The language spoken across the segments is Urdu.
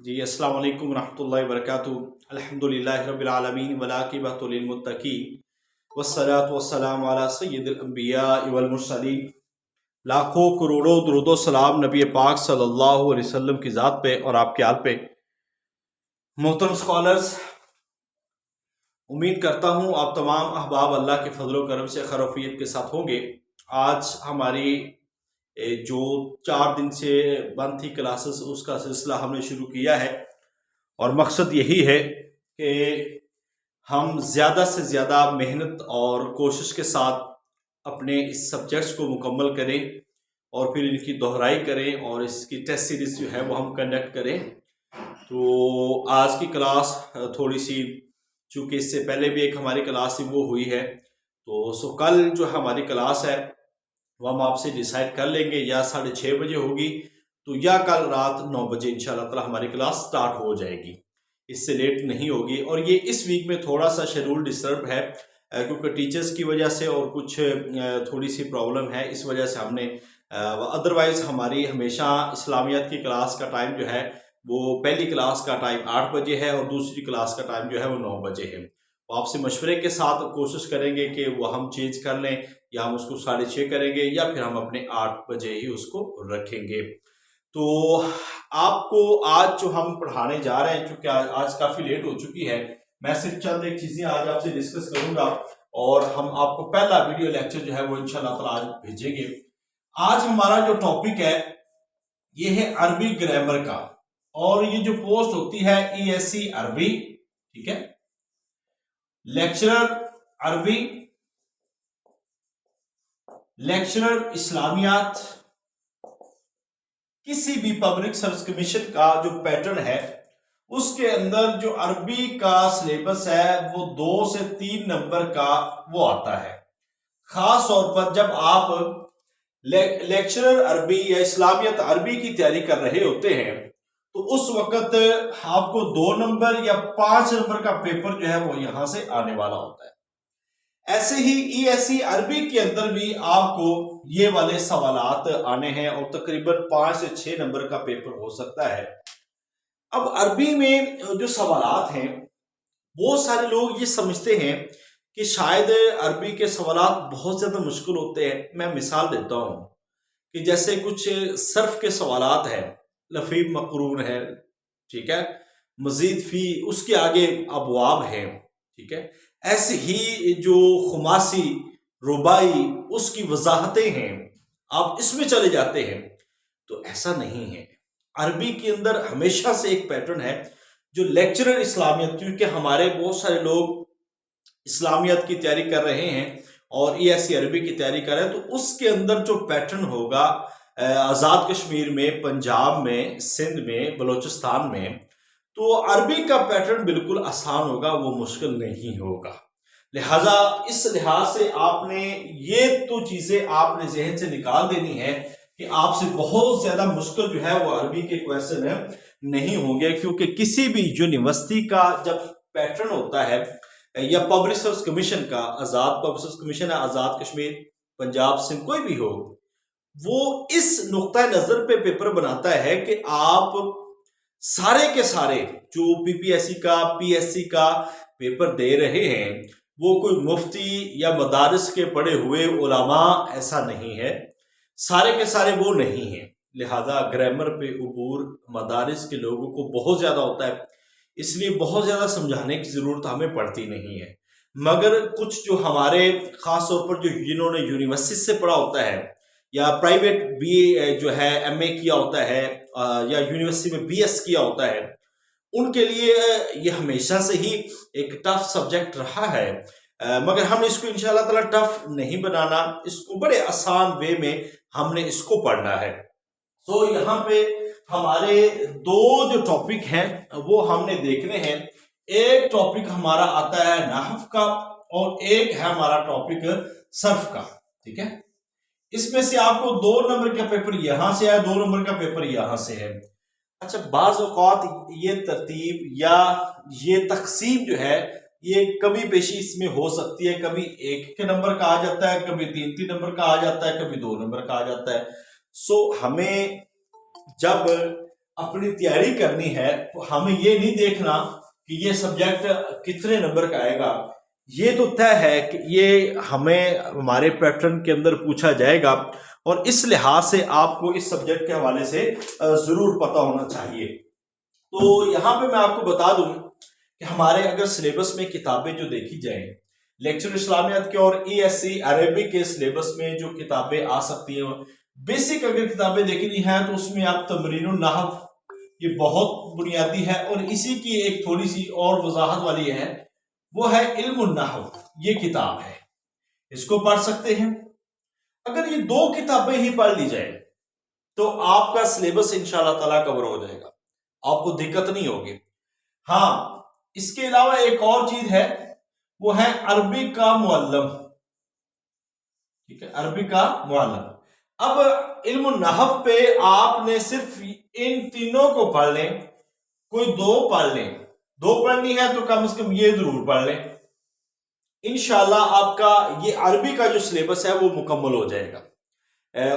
جی السلام علیکم ورحمۃ اللہ وبرکاتہ۔ الحمدللہ رب العالمین والعاقبۃ للمتقین والصلاۃ والسلام علی سید الانبیاء والمرسلین۔ لاکھوں کروڑوں درود و سلام نبی پاک صلی اللہ علیہ وسلم کی ذات پہ اور آپ کے آل پہ۔ محترم اسکالرز، امید کرتا ہوں آپ تمام احباب اللہ کے فضل و کرم سے خیریت کے ساتھ ہوں گے۔ آج ہماری جو 4 دن سے بند تھی کلاسز، اس کا سلسلہ ہم نے شروع کیا ہے، اور مقصد یہی ہے کہ ہم زیادہ سے زیادہ محنت اور کوشش کے ساتھ اپنے اس سبجیکٹس کو مکمل کریں اور پھر ان کی دہرائی کریں اور اس کی ٹیسٹ سیریز جو ہے وہ ہم کنڈکٹ کریں۔ تو آج کی کلاس تھوڑی سی، چونکہ اس سے پہلے بھی ایک ہماری کلاس وہ ہوئی ہے، تو کل جو ہماری کلاس ہے وہ ہم آپ سے ڈیسائیڈ کر لیں گے، یا 6:30 بجے ہوگی تو یا کل رات 9 بجے انشاءاللہ تعالی ہماری کلاس سٹارٹ ہو جائے گی، اس سے لیٹ نہیں ہوگی۔ اور یہ اس ویک میں تھوڑا سا شیڈول ڈسٹرب ہے کیونکہ ٹیچرز کی وجہ سے اور کچھ تھوڑی سی پرابلم ہے، اس وجہ سے ہم نے ادروائز ہماری ہمیشہ اسلامیات کی کلاس کا ٹائم جو ہے وہ پہلی کلاس کا ٹائم 8 بجے ہے اور دوسری کلاس کا ٹائم جو ہے وہ 9 بجے ہے۔ آپ سے مشورے کے ساتھ کوشش کریں گے کہ وہ ہم چینج کر لیں، یا ہم اس کو 6:30 کریں گے، یا پھر ہم اپنے 8 بجے ہی اس کو رکھیں گے۔ تو آپ کو آج جو ہم پڑھانے جا رہے ہیں، چونکہ آج کافی لیٹ ہو چکی ہے، میں صرف چند ایک چیزیں آج آپ سے ڈسکس کروں گا، اور ہم آپ کو پہلا ویڈیو لیکچر جو ہے وہ انشاءاللہ تعالی آج بھیجیں گے۔ آج ہمارا جو ٹاپک ہے یہ ہے عربی گرامر کا، اور یہ جو پوسٹ ہوتی ہے ESC عربی، ٹھیک ہے، لیکچرر عربی، لیکچرر اسلامیات۔ کسی بھی پبلک سروس کمیشن کا جو پیٹرن ہے اس کے اندر جو عربی کا سلیبس ہے وہ 2 سے 3 نمبر کا وہ آتا ہے۔ خاص طور پر جب آپ لیکچرر عربی یا اسلامیات عربی کی تیاری کر رہے ہوتے ہیں تو اس وقت آپ کو 2 نمبر یا 5 نمبر کا پیپر جو ہے وہ یہاں سے آنے والا ہوتا ہے۔ ایسے ہی ESC عربی کے اندر بھی آپ کو یہ والے سوالات آنے ہیں، اور تقریباً 5 سے 6 نمبر کا پیپر ہو سکتا ہے۔ اب عربی میں جو سوالات ہیں، بہت سارے لوگ یہ سمجھتے ہیں کہ شاید عربی کے سوالات بہت زیادہ مشکل ہوتے ہیں۔ میں مثال دیتا ہوں کہ جیسے کچھ صرف کے سوالات ہیں، لفظ مقرون ہے، ٹھیک ہے، مزید فی، اس کے آگے ابواب ہیں، ٹھیک ہے، ایسے ہی جو خماسی، رباعی، اس کی وضاحتیں ہیں، آپ اس میں چلے جاتے ہیں۔ تو ایسا نہیں ہے، عربی کے اندر ہمیشہ سے ایک پیٹرن ہے جو لیکچرر اسلامیات، کیونکہ ہمارے بہت سارے لوگ اسلامیات کی تیاری کر رہے ہیں اور ESC عربی کی تیاری کر رہے ہیں، تو اس کے اندر جو پیٹرن ہوگا آزاد کشمیر میں، پنجاب میں، سندھ میں، بلوچستان میں، تو عربی کا پیٹرن بالکل آسان ہوگا، وہ مشکل نہیں ہوگا۔ لہٰذا اس لحاظ سے آپ نے یہ تو چیزیں آپ نے ذہن سے نکال دینی ہے کہ آپ سے بہت زیادہ مشکل جو ہے وہ عربی کے کویسچن نہیں ہوں گے، کیونکہ کسی بھی یونیورسٹی کا جب پیٹرن ہوتا ہے، یا پبلک سروس کمیشن کا، آزاد پبلک سروس کمیشن ہے، آزاد کشمیر، پنجاب، سندھ، کوئی بھی ہو، وہ اس نقطۂ نظر پہ پیپر بناتا ہے کہ آپ سارے کے سارے جو PPSC کا، PSC کا پیپر دے رہے ہیں وہ کوئی مفتی یا مدارس کے پڑھے ہوئے علماء ایسا نہیں ہے، سارے کے سارے وہ نہیں ہیں۔ لہذا گرامر پہ عبور مدارس کے لوگوں کو بہت زیادہ ہوتا ہے، اس لیے بہت زیادہ سمجھانے کی ضرورت ہمیں پڑتی نہیں ہے۔ مگر کچھ جو ہمارے خاص طور پر جنہوں نے یونیورسٹی سے پڑھا ہوتا ہے، یا پرائیویٹ BA جو ہے MA کیا ہوتا ہے، یا یونیورسٹی میں BS کیا ہوتا ہے، ان کے لیے یہ ہمیشہ سے ہی ایک ٹف سبجیکٹ رہا ہے، مگر ہم اس کو انشاءاللہ تعالی ٹف نہیں بنانا، اس کو بڑے آسان وے میں ہم نے اس کو پڑھنا ہے۔ تو یہاں پہ ہمارے 2 جو ٹاپک ہیں وہ ہم نے دیکھنے ہیں۔ ایک ٹاپک ہمارا آتا ہے نحو کا، اور ایک ہے ہمارا ٹاپک صرف کا، ٹھیک ہے۔ اس میں سے آپ کو 2 نمبر کا پیپر یہاں سے ہے، 2 نمبر کا پیپر یہاں سے ہے۔ اچھا، بعض اوقات یہ ترتیب یا یہ تقسیم جو ہے یہ کمی بیشی اس میں ہو سکتی ہے، کبھی 1 نمبر کا آ جاتا ہے، کبھی 3 نمبر کا آ جاتا ہے، کبھی 2 نمبر کا آ جاتا ہے۔ سو ہمیں جب اپنی تیاری کرنی ہے تو ہمیں یہ نہیں دیکھنا کہ یہ سبجیکٹ کتنے نمبر کا آئے گا، یہ تو طے ہے کہ یہ ہمیں ہمارے پیٹرن کے اندر پوچھا جائے گا، اور اس لحاظ سے آپ کو اس سبجیکٹ کے حوالے سے ضرور پتہ ہونا چاہیے۔ تو یہاں پہ میں آپ کو بتا دوں کہ ہمارے اگر سلیبس میں کتابیں جو دیکھی جائیں، لیکچر اسلامیات کے اور ESC عربی کے سلیبس میں جو کتابیں آ سکتی ہیں، بیسک اگر کتابیں دیکھنی ہیں تو اس میں آپ تمرین النحو، یہ بہت بنیادی ہے، اور اسی کی ایک تھوڑی سی اور وضاحت والی ہے، وہ ہے علم النحو، یہ کتاب ہے، اس کو پڑھ سکتے ہیں۔ اگر یہ دو کتابیں ہی پڑھ لی جائیں تو آپ کا سلیبس انشاءاللہ تعالیٰ کور ہو جائے گا، آپ کو دقت نہیں ہوگی۔ ہاں، اس کے علاوہ ایک اور چیز ہے، وہ ہے عربی کا معلم، ٹھیک ہے، عربی کا معلم۔ اب علم النحو پہ آپ نے صرف ان تینوں کو پڑھ لیں، کوئی دو پڑھ لیں، دو پڑھنی ہے تو کم از کم یہ ضرور پڑھ لیں، انشاءاللہ آپ کا یہ عربی کا جو سلیبس ہے وہ مکمل ہو جائے گا۔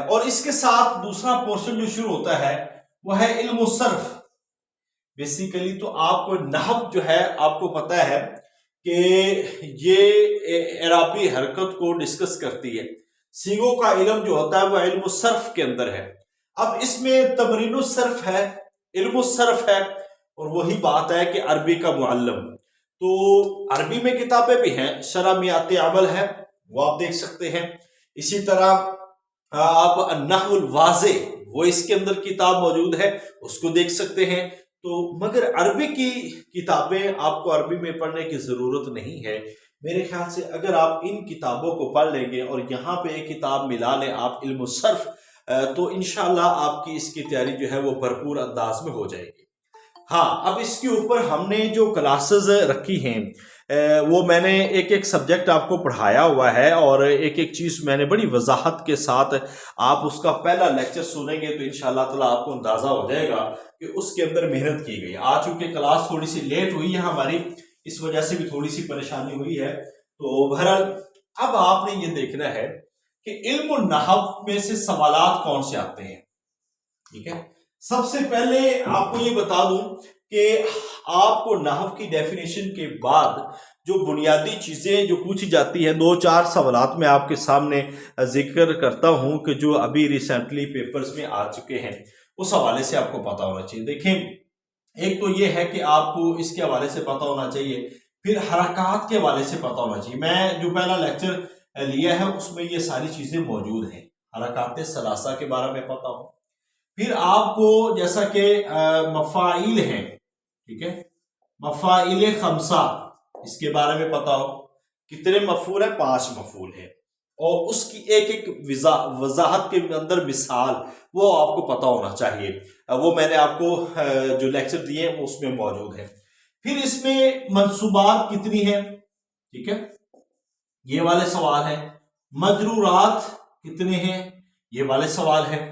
اور اس کے ساتھ دوسرا پورشن جو شروع ہوتا ہے وہ ہے علم الصرف۔ بیسیکلی تو آپ کو نحو جو ہے، آپ کو پتہ ہے کہ یہ اعرابی حرکت کو ڈسکس کرتی ہے، سیغوں کا علم جو ہوتا ہے وہ علم الصرف کے اندر ہے۔ اب اس میں تمرین الصرف ہے، علم الصرف ہے، اور وہی بات ہے کہ عربی کا معلم۔ تو عربی میں کتابیں بھی ہیں، شرح میات عمل ہے، وہ آپ دیکھ سکتے ہیں۔ اسی طرح آپ النحو الواضح، وہ اس کے اندر کتاب موجود ہے، اس کو دیکھ سکتے ہیں۔ تو مگر عربی کی کتابیں آپ کو عربی میں پڑھنے کی ضرورت نہیں ہے میرے خیال سے۔ اگر آپ ان کتابوں کو پڑھ لیں گے اور یہاں پہ ایک کتاب ملا لیں آپ علم الصرف، تو انشاءاللہ آپ کی اس کی تیاری جو ہے وہ بھرپور انداز میں ہو جائے گی۔ ہاں، اب اس کے اوپر ہم نے جو کلاسز رکھی ہیں، وہ میں نے ایک ایک سبجیکٹ آپ کو پڑھایا ہوا ہے، اور ایک ایک چیز میں نے بڑی وضاحت کے ساتھ، آپ اس کا پہلا لیکچر سنیں گے تو انشاءاللہ تعالیٰ آپ کو اندازہ ہو جائے گا کہ اس کے اندر محنت کی گئی۔ آج چونکہ کلاس تھوڑی سی لیٹ ہوئی ہے ہماری، اس وجہ سے بھی تھوڑی سی پریشانی ہوئی ہے۔ تو بہرحال اب آپ نے یہ دیکھنا ہے کہ علم النحو میں سے سوالات کون سے آتے ہیں، ٹھیک ہے۔ سب سے پہلے آپ کو یہ بتا دوں کہ آپ کو نحو کی ڈیفینیشن کے بعد جو بنیادی چیزیں جو پوچھی جاتی ہیں، دو چار سوالات میں آپ کے سامنے ذکر کرتا ہوں کہ جو ابھی ریسنٹلی پیپرز میں آ چکے ہیں، اس حوالے سے آپ کو پتا ہونا چاہیے۔ دیکھیں، ایک تو یہ ہے کہ آپ کو اس کے حوالے سے پتا ہونا چاہیے، پھر حرکات کے حوالے سے پتا ہونا چاہیے۔ میں جو پہلا لیکچر لیا ہے اس میں یہ ساری چیزیں موجود ہیں، حرکات ثلاثہ کے بارے میں پتا ہو۔ پھر آپ کو جیسا کہ مفاعیل ہیں، ٹھیک ہے، مفاعیل خمسہ، اس کے بارے میں پتا ہو، کتنے مفعول ہیں، 5 مفعول ہیں، اور اس کی ایک ایک وضاحت کے اندر مثال وہ آپ کو پتا ہونا چاہیے۔ وہ میں نے آپ کو جو لیکچر دیے ہیں اس میں موجود ہے۔ پھر اس میں منصوبات کتنی ہیں، ٹھیک ہے، یہ والے سوال ہیں۔ مجرورات کتنے ہیں، یہ والے سوال ہیں۔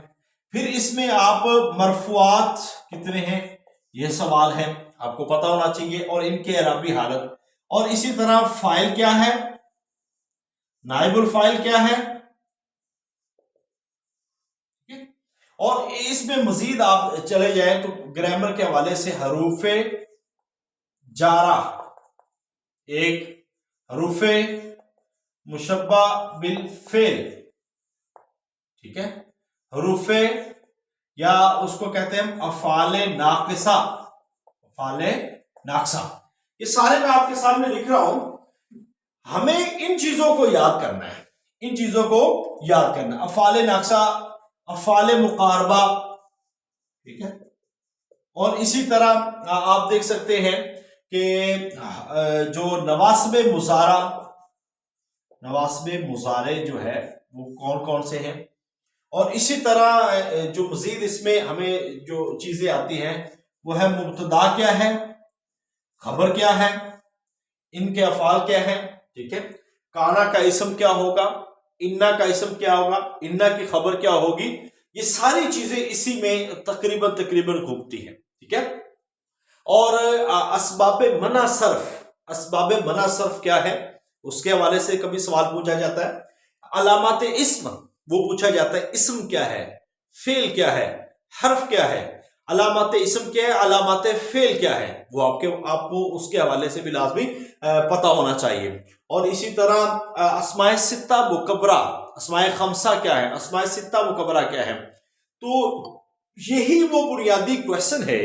پھر اس میں آپ مرفوعات کتنے ہیں، یہ سوال ہے، آپ کو پتا ہونا چاہیے، اور ان کے اعرابی حالت، اور اسی طرح فاعل کیا ہے، نائب الفاعل کیا ہے، اور اس میں مزید آپ چلے جائیں تو گرامر کے حوالے سے حروف جارہ ایک، حروف مشبہ بالفعل، ٹھیک ہے، حروف یا اس کو کہتے ہیں افعال ناقصہ، افعال ناقصہ، یہ سارے میں آپ کے سامنے لکھ رہا ہوں۔ ہمیں ان چیزوں کو یاد کرنا ہے، ان چیزوں کو یاد کرنا ہے۔ افعال ناقصہ، افعال مقاربہ، ٹھیک ہے، اور اسی طرح آپ دیکھ سکتے ہیں کہ جو نواسب مضارع، نواسب مضارع جو ہے وہ کون کون سے ہیں، اور اسی طرح جو مزید اس میں ہمیں جو چیزیں آتی ہیں وہ ہے مبتدا کیا ہے، خبر کیا ہے، ان کے افعال کیا ہیں، ٹھیک ہے، کانا کا اسم کیا ہوگا، انا کا اسم کیا ہوگا، انا کی خبر کیا ہوگی، یہ ساری چیزیں اسی میں تقریباً گھومتی ہیں، ٹھیک ہے۔ اور اسباب منع صرف، اسباب منع صرف کیا ہے، اس کے حوالے سے کبھی سوال پوچھا جاتا ہے۔ علامات اسم، وہ پوچھا جاتا ہے، اسم کیا ہے، فعل کیا ہے، حرف کیا ہے۔ علامات اسم کیا ہے، علامات فعل کیا ہے، وہ آپ کو اس کے حوالے سے بھی لازمی پتہ ہونا چاہیے. اور اسی طرح اسماء ستہ مکبرہ، اسماء خمسہ کیا ہے، اسماء ستہ مکبرہ کیا ہے. تو یہی وہ بنیادی کویشچن ہے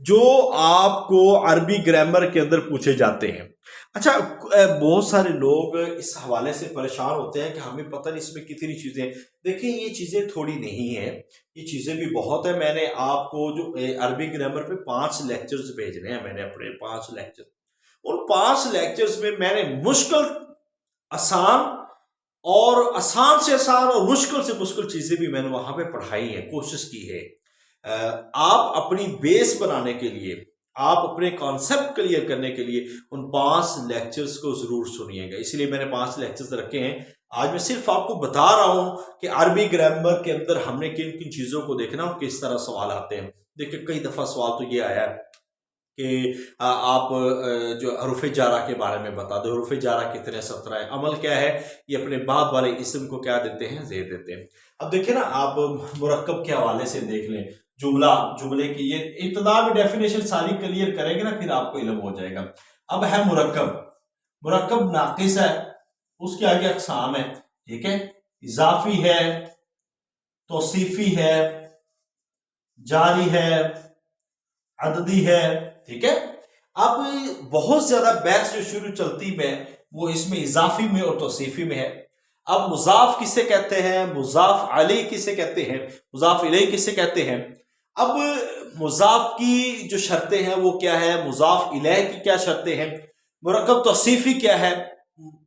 جو آپ کو عربی گرامر کے اندر پوچھے جاتے ہیں. اچھا، بہت سارے لوگ اس حوالے سے پریشان ہوتے ہیں کہ ہمیں پتہ نہیں اس میں کتنی چیزیں. دیکھیں یہ چیزیں تھوڑی نہیں ہیں، یہ چیزیں بھی بہت ہیں. میں نے آپ کو جو عربی گرامر پہ 5 لیکچرز بھیجنے ہیں، میں نے اپنے 5 لیکچر، ان 5 لیکچرز میں نے مشکل، آسان اور آسان سے آسان اور مشکل سے مشکل چیزیں بھی میں نے وہاں پہ پڑھائی ہیں، کوشش کی ہے. آپ اپنی بیس بنانے کے لیے، آپ اپنے کانسیپٹ کلیئر کرنے کے لیے ان 5 لیکچرز کو ضرور سنیے گا. اس لیے میں نے 5 لیکچرز رکھے ہیں. آج میں صرف آپ کو بتا رہا ہوں کہ عربی گرامر کے اندر ہم نے کن کن چیزوں کو دیکھنا اور کس طرح سوال آتے ہیں. دیکھیں کئی دفعہ سوال تو یہ آیا ہے کہ آپ جو حروف جارہ کے بارے میں بتا دو، حروف جارہ کتنے 17 ہیں، عمل کیا ہے، یہ اپنے بعد والے اسم کو کیا دیتے ہیں، زیر دیتے ہیں. اب دیکھیں نا، آپ مرکب کے حوالے سے دیکھ لیں، جملے کی یہ ابتدا میں ڈیفینیشن ساری کلیئر کریں گے نا، پھر آپ کو علم ہو جائے گا. اب ہے مرکب ناقص ہے، اس کے آگے اقسام ہے، ٹھیک ہے، اضافی ہے، توصیفی ہے، جاری ہے، عددی ہے، ٹھیک ہے. اب بہت زیادہ بحث جو شروع چلتی میں وہ اس میں اضافی میں اور توصیفی میں ہے. اب مضاف کسے کہتے ہیں، مضاف علیہ کسے کہتے ہیں، مضاف الیہ کسے کہتے ہیں. اب مضاف کی جو شرطیں ہیں وہ کیا ہے، مضاف الیہ کی کیا شرطیں ہیں، مرکب توصیفی کیا ہے،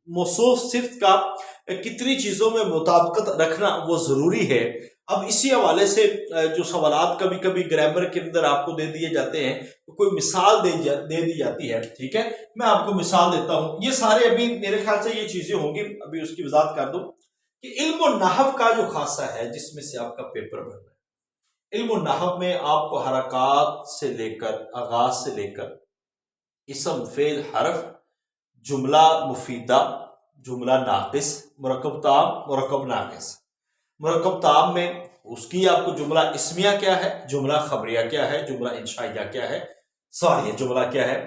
موصوف صفت کا کتنی چیزوں میں مطابقت رکھنا وہ ضروری ہے. اب اسی حوالے سے جو سوالات کبھی کبھی گرامر کے اندر آپ کو دے دیے جاتے ہیں، کوئی مثال دے دی جاتی ہے، ٹھیک ہے، میں آپ کو مثال دیتا ہوں. یہ سارے ابھی میرے خیال سے یہ چیزیں ہوں گی، ابھی اس کی وضاحت کر دوں کہ علم النحو کا جو خاصہ ہے جس میں سے آپ کا پیپر بن رہا ہے، علم النحو میں آپ کو حرکات سے لے کر، آغاز سے لے کر اسم، فعل، حرف، جملہ مفیدہ، جملہ ناقص، مرکب تام، مرکب ناقص. مرکب تام میں اس کی آپ کو جملہ اسمیہ کیا ہے، جملہ خبریہ کیا ہے، جملہ انشائیہ کیا ہے، سوریہ جملہ کیا ہے.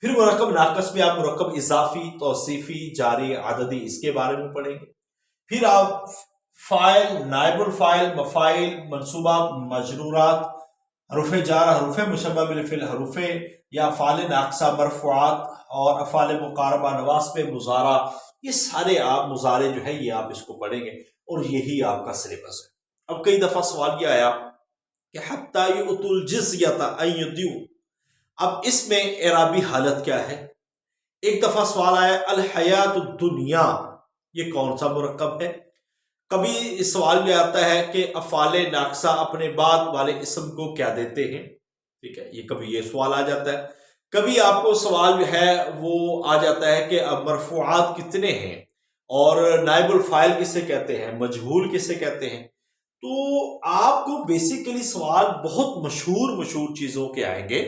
پھر مرکب ناقص میں آپ مرکب اضافی، توصیفی، جاری، عددی اس کے بارے میں پڑھیں گے. پھر آپ فاعل، نائب الفاعل، مفاعل، منصوبات، مجرورات، حروف جارہ، حروف مشبہ بالفعل، حروف یا افعال ناقصہ، مرفوعات اور افعال مقاربہ، نواصب، مضارع، یہ سارے آپ مضارع جو ہے یہ آپ اس کو پڑھیں گے اور یہی آپ کا سلیبس ہے. اب کئی دفعہ سوال یہ آیا کہ حتی یؤتوا الجزیۃ ان یدیوا، اب اس میں اعرابی حالت کیا ہے. ایک دفعہ سوال آیا الحیات الدنیا، یہ کون سا مرکب ہے. کبھی سوال میں آتا ہے کہ افعال ناقصہ اپنے بعد والے اسم کو کیا دیتے ہیں، ٹھیک ہے، یہ کبھی یہ سوال آ جاتا ہے. کبھی آپ کو سوال جو ہے وہ آ جاتا ہے کہ مرفوعات کتنے ہیں اور نائب الفاعل کسے کہتے ہیں، مجہول کسے کہتے ہیں. تو آپ کو بیسیکلی سوال بہت مشہور چیزوں کے آئیں گے،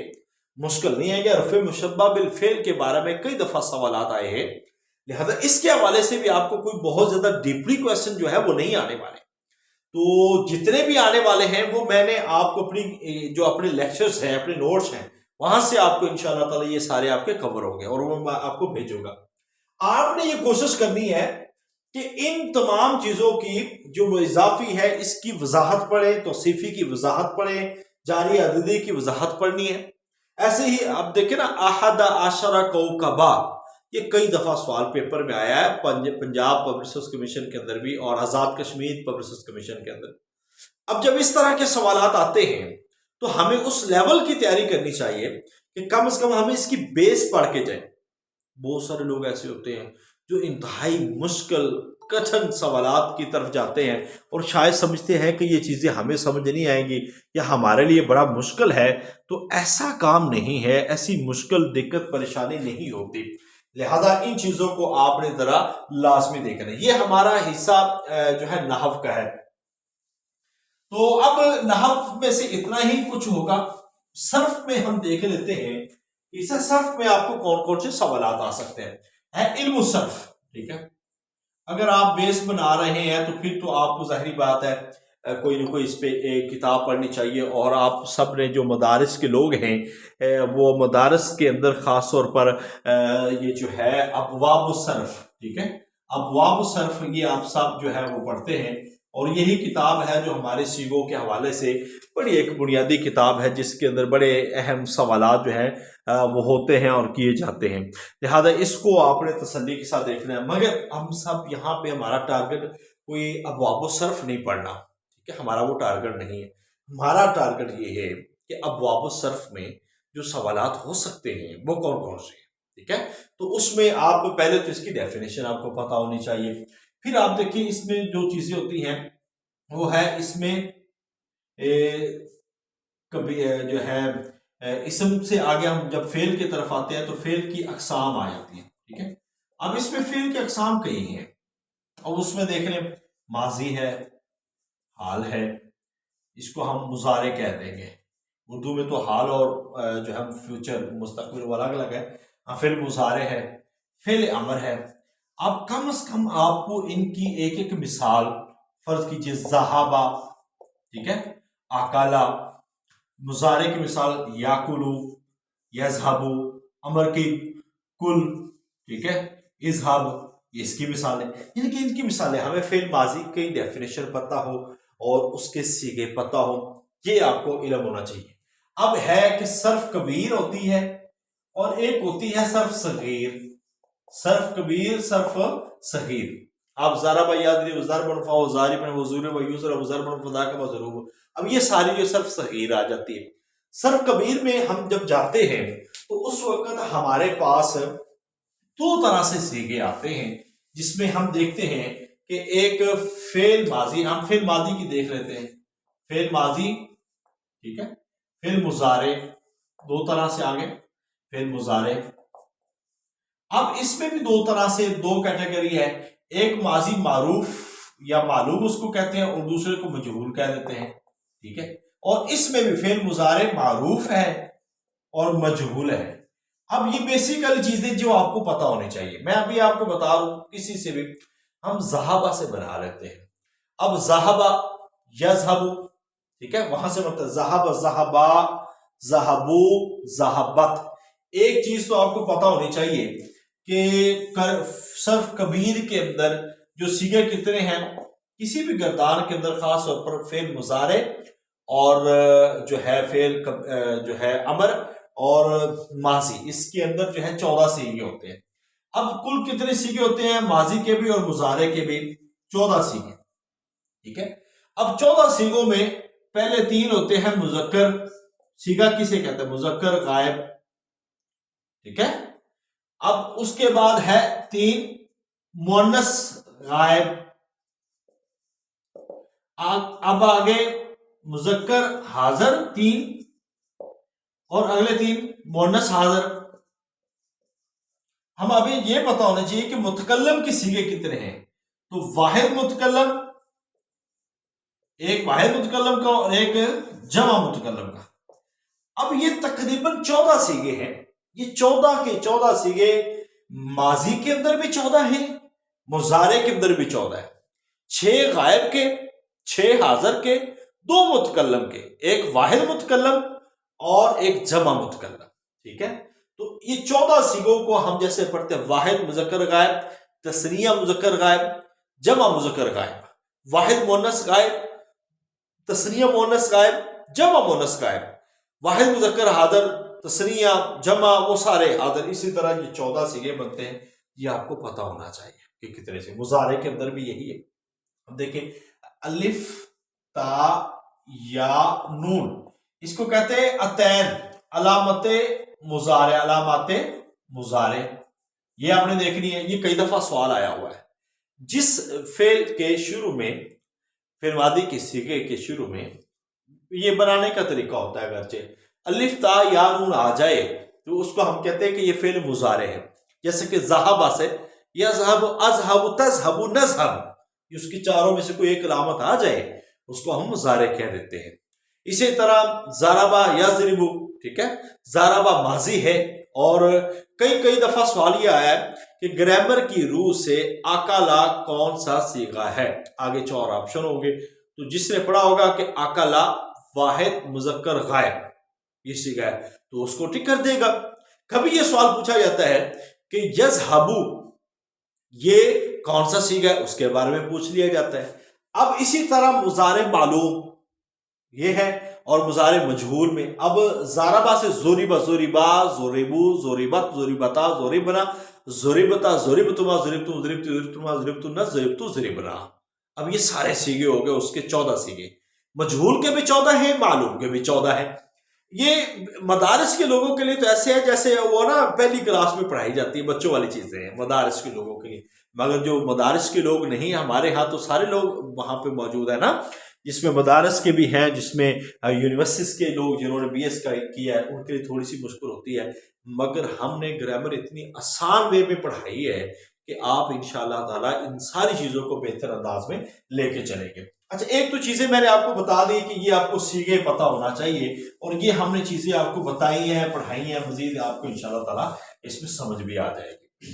مشکل نہیں آئیں گے. رفع مشبہ بالفعل کے بارے میں کئی دفعہ سوالات آئے ہیں، لہذا اس کے حوالے سے بھی آپ کو کوئی بہت زیادہ ڈیپلی کویسچن جو ہے وہ نہیں آنے والے. تو جتنے بھی آنے والے ہیں وہ میں نے آپ کو اپنے لیکچرز ہیں، اپنے نوٹس ہیں، وہاں سے آپ کو انشاءاللہ تعالی یہ سارے آپ کے کور ہوں گے اور وہ میں آپ کو بھیجوں گا. آپ نے یہ کوشش کرنی ہے کہ ان تمام چیزوں کی جو اضافی ہے اس کی وضاحت پڑھیں، توصیفی کی وضاحت پڑھیں، جاری عددی کی وضاحت پڑھنی ہے. ایسے ہی آپ دیکھیں نا احد عشر کوکبا، یہ کئی دفعہ سوال پیپر میں آیا ہے، پنجاب پبلک سروس کمیشن کے اندر بھی اور Azad Kashmir public service commission کے اندر. اب جب اس طرح کے سوالات آتے ہیں تو ہمیں اس لیول کی تیاری کرنی چاہیے کہ کم از کم ہمیں اس کی بیس پڑھ کے جائیں. بہت سارے لوگ ایسے ہوتے ہیں جو انتہائی مشکل کٹھن سوالات کی طرف جاتے ہیں اور شاید سمجھتے ہیں کہ یہ چیزیں ہمیں سمجھ نہیں آئیں گی یا ہمارے لیے بڑا مشکل ہے. تو ایسا کام نہیں ہے، ایسی مشکل دقت پریشانی نہیں ہوتی. لہذا ان چیزوں کو آپ نے ذرا لازمی دیکھنا ہے. یہ ہمارا حصہ جو ہے نحو کا ہے. تو اب نحو میں سے اتنا ہی کچھ ہوگا. صرف میں ہم دیکھ لیتے ہیں اس صرف میں آپ کو کون کون سے سوالات آ سکتے ہیں. علم الصرف، ٹھیک ہے، اگر آپ بیس بنا رہے ہیں تو پھر تو آپ کو ظاہری بات ہے کوئی نہ کوئی اس پہ ایک کتاب پڑھنی چاہیے. اور آپ سب نے جو مدارس کے لوگ ہیں وہ مدارس کے اندر خاص طور پر یہ جو ہے ابواب الصرف، ٹھیک ہے، ابواب الصرف یہ آپ سب جو ہے وہ پڑھتے ہیں. اور یہی کتاب ہے جو ہمارے سیگوں کے حوالے سے بڑی ایک بنیادی کتاب ہے، جس کے اندر بڑے اہم سوالات جو ہیں وہ ہوتے ہیں اور کیے جاتے ہیں. لہذا اس کو آپ نے تسلی کے ساتھ دیکھنا ہے. مگر ہم سب یہاں پہ ہمارا ٹارگٹ کوئی ابواب الصرف نہیں پڑھنا، ٹھیک ہے، ہمارا وہ ٹارگٹ نہیں ہے. ہمارا ٹارگٹ یہ ہے کہ ابواب الصرف میں جو سوالات ہو سکتے ہیں وہ کون کون سے ہیں، ٹھیک ہے. تو اس میں آپ پہلے تو اس کی ڈیفینیشن آپ کو پتہ ہونی چاہیے. پھر آپ دیکھیں اس میں جو چیزیں ہوتی ہیں وہ ہے اس میں کبھی جو ہے اسم سے آگے ہم جب فعل کی طرف آتے ہیں تو فعل کی اقسام آ جاتی ہیں، ٹھیک ہے. اب اس میں فعل کی اقسام کئی ہیں، اور اس میں دیکھ لیں ماضی ہے، حال ہے، اس کو ہم مضارع کہہ دیں گے. اردو میں تو حال اور جو ہے فیوچر مستقبل وہ الگ الگ ہے. فعل مضارع ہے، فعل امر ہے. اب کم از کم آپ کو ان کی ایک ایک مثال فرض کیجئے ذہابا، ٹھیک ہے، اکالا. مضارع کی مثال یاکلو، یذہبو. امر کی کل، ٹھیک ہے، اذہب، یہ اس کی مثال ہے. یعنی کہ ان کی مثالیں ہمیں فعل ماضی کی ڈیفینیشن پتہ ہو اور اس کے صیغے پتہ ہو، یہ آپ کو علم ہونا چاہیے. اب ہے کہ صرف کبیر ہوتی ہے اور ایک ہوتی ہے صرف صغیر. صرف کبیر، صرف صغیر. آپ ضرب یضرب ضربا فهو ضارب وضرب ویضرب ضربا فذاک مضروب. اب یہ ساری جو صرف صغیر آ جاتی ہے. صرف کبیر میں ہم جب جاتے ہیں تو اس وقت ہمارے پاس دو طرح سے صیغے آتے ہیں، جس میں ہم دیکھتے ہیں کہ ایک فعل ماضی، ہم فعل ماضی کی دیکھ لیتے ہیں. فعل ماضی، ٹھیک ہے، فعل مضارع، دو طرح سے آگے فعل مضارع. اب اس میں بھی دو طرح سے، دو کیٹیگری ہے. ایک ماضی معروف یا معلوم اس کو کہتے ہیں، اور دوسرے کو مجہول کہہ دیتے ہیں، ٹھیک ہے. اور اس میں بھی فعل مضارع معروف ہے اور مجہول ہے. اب یہ بیسیکل چیزیں جو آپ کو پتہ ہونی چاہیے. میں ابھی آپ کو بتا رہا ہوں، کسی سے بھی ہم ذہابہ سے بنا لیتے ہیں. اب ذہابہ، یذہبو، ٹھیک ہے، وہاں سے مطلب ذہب، ذہبا، ذہبو، ذہبت. ایک چیز تو آپ کو پتہ ہونی چاہیے کہ صرف کبیر کے اندر جو صیغے کتنے ہیں. کسی بھی گردان کے اندر خاص طور پر فعل مضارع اور جو ہے فعل جو ہے امر اور ماضی، اس کے اندر جو ہے 14 صیغے ہوتے ہیں. اب کل کتنے صیغے ہوتے ہیں ماضی کے بھی اور مضارع کے بھی؟ 14 صیغے، ٹھیک ہے. اب 14 صیغوں میں پہلے 3 ہوتے ہیں مذکر. صیغہ کسے کہتے ہیں؟ مذکر غائب، ٹھیک ہے. اب اس کے بعد ہے 3 مؤنث غائب. اب آگے مذکر حاضر 3 اور اگلے 3 مؤنث حاضر. ہم ابھی یہ پتہ ہونا چاہیے کہ متکلم کی صیغے کتنے ہیں. تو واحد متکلم، ایک واحد متکلم کا اور ایک جمع متکلم کا. اب یہ تقریباً 14 صیغے ہیں. یہ 14 کے 14 صیغے ماضی کے اندر بھی 14 ہیں، مضارع کے اندر بھی 14 ہیں. 6 غائب کے، 6 حاضر کے، 2 متکلم کے، ایک واحد متکلم اور ایک جمع متکلم، ٹھیک ہے. تو یہ 14 صیغوں کو ہم جیسے پڑھتے ہیں: واحد مذکر غائب، تثنیہ مذکر غائب، جمع مذکر غائب، واحد مؤنث غائب، تثنیہ مؤنث غائب، جمع مؤنث غائب، واحد مذکر حاضر، تثنیہ، جمع، وہ سارے حاضر. اسی طرح یہ 14 صیغے بنتے ہیں. یہ آپ کو پتہ ہونا چاہیے کہ کتنے سے. مضارع کے اندر بھی یہی ہے. اب دیکھیں الف، تا، یا، نون، اس کو کہتے ہیں اتین، علامت مضارع، علامات مضارع. یہ آپ نے دیکھنی ہے. یہ کئی دفعہ سوال آیا ہوا ہے. جس فعل کے شروع میں، فعل ماضی کے صیغے کے شروع میں یہ بنانے کا طریقہ ہوتا ہے. اگرچہ الف، تا، یا، نون آ جائے تو اس کو ہم کہتے ہیں کہ یہ فعل مضارع ہے. جیسے کہ ذہابہ سے یذہب، اذہب، تذہب، نذہب، اس کی چاروں میں سے کوئی ایک علامت آ جائے اس کو ہم مضارع کہہ دیتے ہیں. اسی طرح ضربہ، یضرب، ٹھیک ہے، ضربہ ماضی ہے. اور کئی دفعہ سوال یہ آیا ہے کہ گرامر کی روح سے اکالا کون سا صیغہ ہے. آگے 4 آپشن ہوں گے تو جس نے پڑھا ہوگا کہ اکلا واحد مذکر غائب یہ سیکھا ہے تو اس کو ٹک کر دے گا۔ کبھی یہ سوال پوچھا جاتا ہے کہ یذہبو یہ کون سا سیگا ہے، اس کے بارے میں پوچھ لیا جاتا ہے۔ اب اسی طرح مضارع معلوم یہ ہے، اور مضارع مجہور میں اب ضربہ سے ضربہ، ضربا، ضربو، ضربت، ضربتا، ضربنا، ضربتا، ضربتما، ضربتم، ضربت، ضربتما، ضربتن، ضربتو، ضربنا۔ اب یہ سارے سیگے ہو گئے، اس کے 14 سیگے، مجہول کے بھی 14 ہیں، معلوم کے بھی 14 ہیں۔ یہ مدارس کے لوگوں کے لیے تو ایسے ہے جیسے وہ نا پہلی کلاس میں پڑھائی جاتی ہے، بچوں والی چیزیں ہیں مدارس کے لوگوں کے لیے، مگر جو مدارس کے لوگ نہیں، ہمارے ہاں تو سارے لوگ وہاں پہ موجود ہیں نا، جس میں مدارس کے بھی ہیں، جس میں یونیورسٹیز کے لوگ جنہوں نے BS کا کیا ہے ان کے لیے تھوڑی سی مشکل ہوتی ہے، مگر ہم نے گرامر اتنی آسان وے میں پڑھائی ہے کہ آپ انشاءاللہ تعالیٰ ان ساری چیزوں کو بہتر انداز میں لے کے چلیں گے۔ اچھا، ایک تو چیزیں میں نے آپ کو بتا دی کہ یہ آپ کو سیگے پتہ ہونا چاہیے، اور یہ ہم نے چیزیں آپ کو بتائی ہیں، پڑھائی ہیں، مزید آپ کو انشاءاللہ تعالیٰ اس میں سمجھ بھی آ جائے گی۔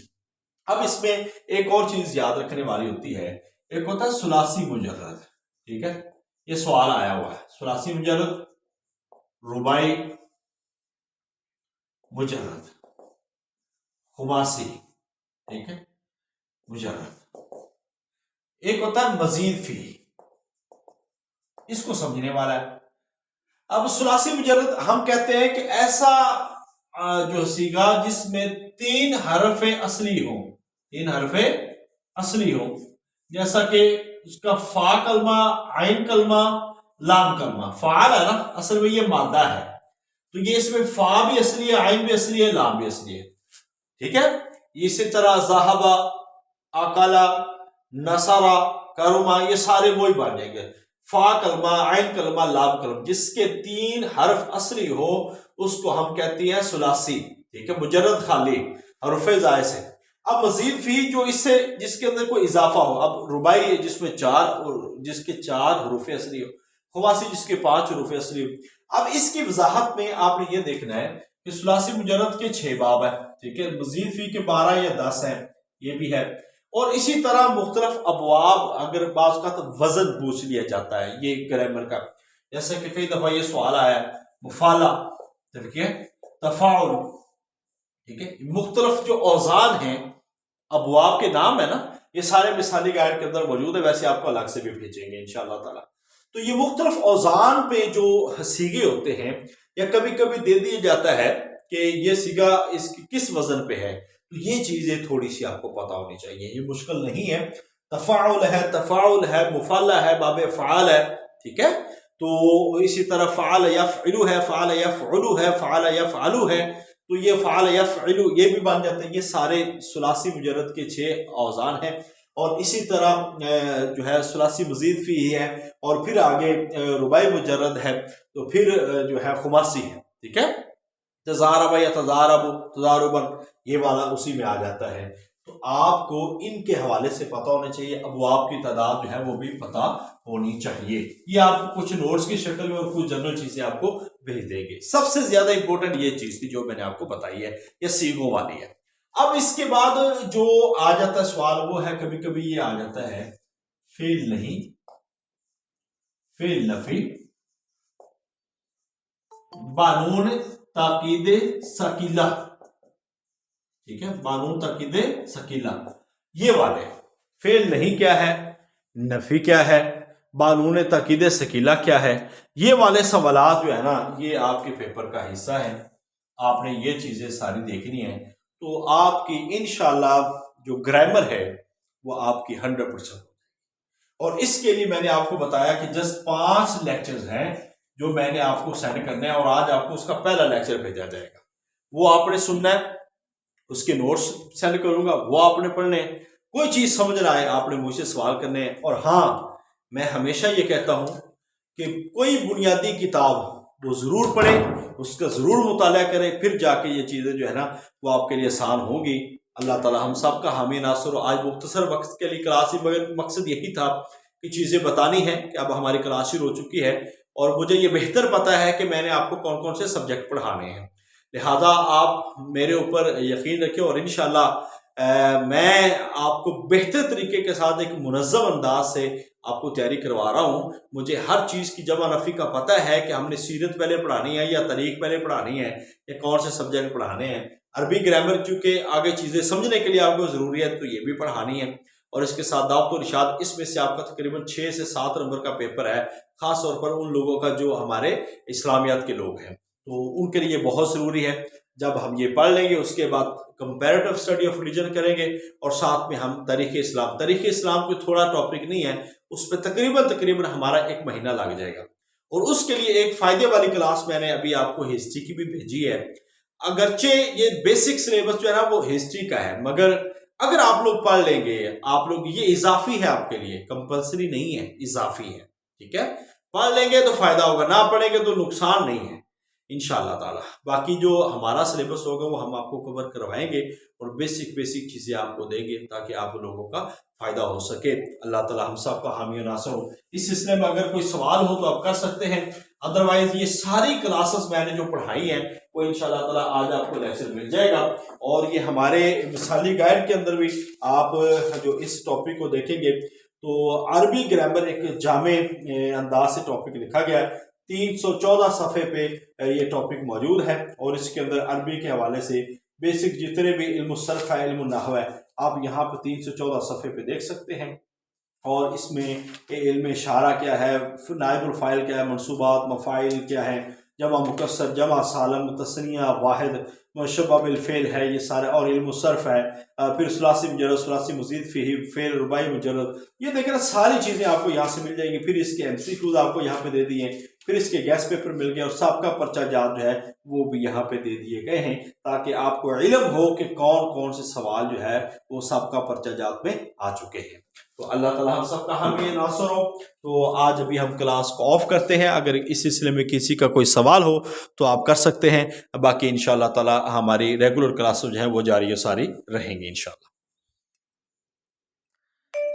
اب اس میں ایک اور چیز یاد رکھنے والی ہوتی ہے، ایک ہوتا ہے ثلاثی مجرد، ٹھیک ہے، یہ سوال آیا ہوا ہے، ثلاثی مجرد، رباعی مجرد، خماسی، ٹھیک ہے، مجرد، ایک ہوتا ہے مزید فی، اس کو سمجھنے والا ہے۔ اب ثلاثی مجرد ہم کہتے ہیں کہ ایسا جو سیگا جس میں 3 حرف اصلی ہوں، 3 حرف اصلی ہوں، جیسا کہ اس کا فا کلمہ، عین کلمہ، لام کلمہ۔ فعال ہے نا، اصل میں یہ مادہ ہے، تو یہ اس میں فا بھی اصلی ہے، عین بھی اصلی ہے، لام بھی اصلی ہے، ٹھیک ہے۔ اسی طرح ذہبا، اکلا، نصرا، کرما، یہ سارے وہی بن جائیں گے، فا کلمہ، عین کلمہ، لام کلمہ، جس کے 3 حرف اصلی ہو اس کو ہم کہتے ہیں ثلاثی، ٹھیک ہے، مجرد خالی حرف زائد سے۔ اب مزید فی جو اس سے جس کے اندر کوئی اضافہ ہو، اب رباعی جس میں 4 جس کے 4 حروف اصلی ہو، خماسی جس کے 5 حروف اصلی ہو۔ اب اس کی وضاحت میں آپ نے یہ دیکھنا ہے کہ ثلاثی مجرد کے 6 باب ہیں، ٹھیک ہے، مزید فی کے 12 یا 10 ہیں، یہ بھی ہے، اور اسی طرح مختلف ابواب، اگر بعض کا تو وزن پوچھ لیا جاتا ہے یہ گرامر کا، جیسے کہ کئی دفعہ یہ سوال آیا ہے مفالہ، ٹھیک ہے، تفاعل، ٹھیک ہے، مختلف جو اوزان ہیں، ابواب کے نام ہے نا، یہ سارے مثالی گائیڈ کے اندر موجود ہے، ویسے آپ کو الگ سے بھی بھیجیں گے انشاءاللہ تعالی۔ تو یہ مختلف اوزان پہ جو سیگے ہوتے ہیں، یا کبھی کبھی دے دیا جاتا ہے کہ یہ سیگا اس کی کس وزن پہ ہے، تو یہ چیزیں تھوڑی سی آپ کو پتا ہونی چاہیے، یہ مشکل نہیں ہے۔ تفاعل ہے، تفاعل ہے، مفالہ ہے، باب فعال ہے، ٹھیک ہے، تو اسی طرح فعل یفعلو ہے، فعل یفعلو ہے، فعل یفعلو ہے، تو یہ فعل یفعلو یہ بھی بن جاتے ہیں۔ یہ سارے ثلاثی مجرد کے 6 اوزان ہیں، اور اسی طرح جو ہے ثلاثی مزید فی ہے، اور پھر آگے رباعی مجرد ہے، تو پھر جو ہے خماسی ہے، ٹھیک ہے، تضارب یا تضارب، تضاربن، یہ والا اسی میں آ جاتا ہے۔ تو آپ کو ان کے حوالے سے پتہ ہونا چاہیے، ابواب کی تعداد جو ہے وہ بھی پتہ ہونی چاہیے۔ یہ آپ کو کچھ نوٹس کی شکل میں اور کچھ جنرل چیزیں آپ کو بھیج دیں گے۔ سب سے زیادہ امپورٹنٹ یہ چیز تھی جو میں نے آپ کو بتائی ہے، یہ سیگوں والی ہے۔ اب اس کے بعد جو آ جاتا ہے سوال وہ ہے، کبھی کبھی یہ آ جاتا ہے فعل نہیں، فعل نفی، بانون تاکید ثقیلہ، ٹھیک ہے، بانون تاکید ثقیلہ، یہ والے فعل نہیں کیا ہے، نفی کیا ہے، بانون تاکید ثقیلہ کیا ہے، یہ والے سوالات جو ہے نا یہ آپ کے پیپر کا حصہ ہے، آپ نے یہ چیزیں ساری دیکھنی ہیں، تو آپ کی انشاءاللہ جو گرامر ہے وہ آپ کی 100%۔ اور اس کے لیے میں نے آپ کو بتایا کہ جسٹ 5 لیکچرز ہیں جو میں نے آپ کو سینڈ کرنا ہے، اور آج آپ کو اس کا پہلا لیکچر بھیجا جائے گا، وہ آپ نے سننا ہے، اس کے نوٹس سینڈ کروں گا، وہ آپ نے پڑھنے ہیں، کوئی چیز سمجھ نہ آئے آپ نے مجھ سے سوال کرنے ہیں۔ اور ہاں، میں ہمیشہ یہ کہتا ہوں کہ کوئی بنیادی کتاب وہ ضرور پڑھیں، اس کا ضرور مطالعہ کریں، پھر جا کے یہ چیزیں جو ہے نا وہ آپ کے لیے آسان ہوگی۔ اللہ تعالی ہم سب کا حامی ناصر۔ آج مختصر وقت کے لیے کلاس مگر مقصد یہی تھا کہ چیزیں بتانی ہیں کہ اب ہماری کلاس شروع ہو چکی ہے، اور مجھے یہ بہتر پتہ ہے کہ میں نے آپ کو کون کون سے سبجیکٹ پڑھانے ہیں، لہذا آپ میرے اوپر یقین رکھیں، اور انشاءاللہ میں آپ کو بہتر طریقے کے ساتھ ایک منظم انداز سے آپ کو تیاری کروا رہا ہوں. مجھے ہر چیز کی جمع نفی کا پتہ ہے کہ ہم نے سیرت پہلے پڑھانی ہے یا تاریخ پہلے پڑھانی ہے یا کون سے سبجیکٹ پڑھانے ہیں. عربی گرامر چونکہ آگے چیزیں سمجھنے کے لیے آپ کو ضروری ہے تو یہ بھی پڑھانی ہے. اور اس کے ساتھ دعوت و ارشاد، اس میں سے آپ کا تقریباً 6 سے 7 نمبر کا پیپر ہے، خاص طور پر ان لوگوں کا جو ہمارے اسلامیات کے لوگ ہیں، تو ان کے لیے بہت ضروری ہے. جب ہم یہ پڑھ لیں گے اس کے بعد کمپیریٹو اسٹڈی آف ریلیجن کریں گے، اور ساتھ میں ہم تاریخ اسلام کوئی تھوڑا ٹاپک نہیں ہے، اس پہ تقریباً ہمارا 1 مہینہ لگ جائے گا. اور اس کے لیے ایک فائدے والی کلاس میں نے ابھی آپ کو ہسٹری کی بھی بھیجی ہے. اگرچہ یہ بیسک سلیبس جو ہے نا وہ ہسٹری کا ہے، مگر اگر آپ لوگ پڑھ لیں گے، آپ لوگ یہ اضافی ہے، آپ کے لیے کمپلسری نہیں ہے، اضافی ہے. ٹھیک ہے، پڑھ لیں گے تو فائدہ ہوگا، نہ پڑھیں گے تو نقصان نہیں ہے انشاءاللہ تعالی. باقی جو ہمارا سلیبس ہوگا وہ ہم آپ کو کور کروائیں گے اور بیسک چیزیں آپ کو دیں گے تاکہ آپ لوگوں کا فائدہ ہو سکے. اللہ تعالی ہم سب کا حامی و ناصر ہو. اس سلسلے میں اگر کوئی سوال ہو تو آپ کر سکتے ہیں، ادروائز یہ ساری کلاسز میں نے جو پڑھائی ہیں وہ انشاءاللہ تعالی آج آپ کو لیکچر مل جائے گا. اور یہ ہمارے مثالی گائیڈ کے اندر بھی آپ جو اس ٹاپک کو دیکھیں گے تو عربی گرامر ایک جامع انداز سے ٹاپک لکھا گیا ہے. 314 صفحے پہ یہ ٹاپک موجود ہے، اور اس کے اندر عربی کے حوالے سے بیسک جتنے بھی علم الصرف ہے، علم النحو ہے، آپ یہاں پہ 314 صفحے پہ دیکھ سکتے ہیں. اور اس میں علم اشارہ کیا ہے، نائب الفاعل کیا ہے، منصوبات، مفاعل کیا ہے، جمع مکسر، جمع سالم، تثنیہ، واحد، مشبہ بالفعل ہے یہ سارے، اور علم الصرف ہے. پھر ثلاثی مجرد، ثلاثی مزید فیہ، فعل رباعی مجرد، یہ دیکھیں نا ساری چیزیں آپ کو یہاں سے مل جائیں گی. پھر اس کے MCQs آپ کو یہاں پہ دے دیے، پھر اس کے گیس پیپر مل گئے، اور سابقہ پرچہ جات جو ہے وہ بھی یہاں پہ دے دیے گئے ہیں تاکہ آپ کو علم ہو کہ کون کون سے سوال جو ہے وہ سابقہ پرچہ جات میں آ چکے ہیں. تو اللہ تعالیٰ ہم سب کا حامی ناصر ہو. تو آج ابھی ہم کلاس کو آف کرتے ہیں، اگر اس سلسلے میں کسی کا کوئی سوال ہو تو آپ کر سکتے ہیں. باقی انشاءاللہ تعالیٰ ہماری ریگولر کلاسز جو ہیں وہ جاری و ساری رہیں گی انشاءاللہ.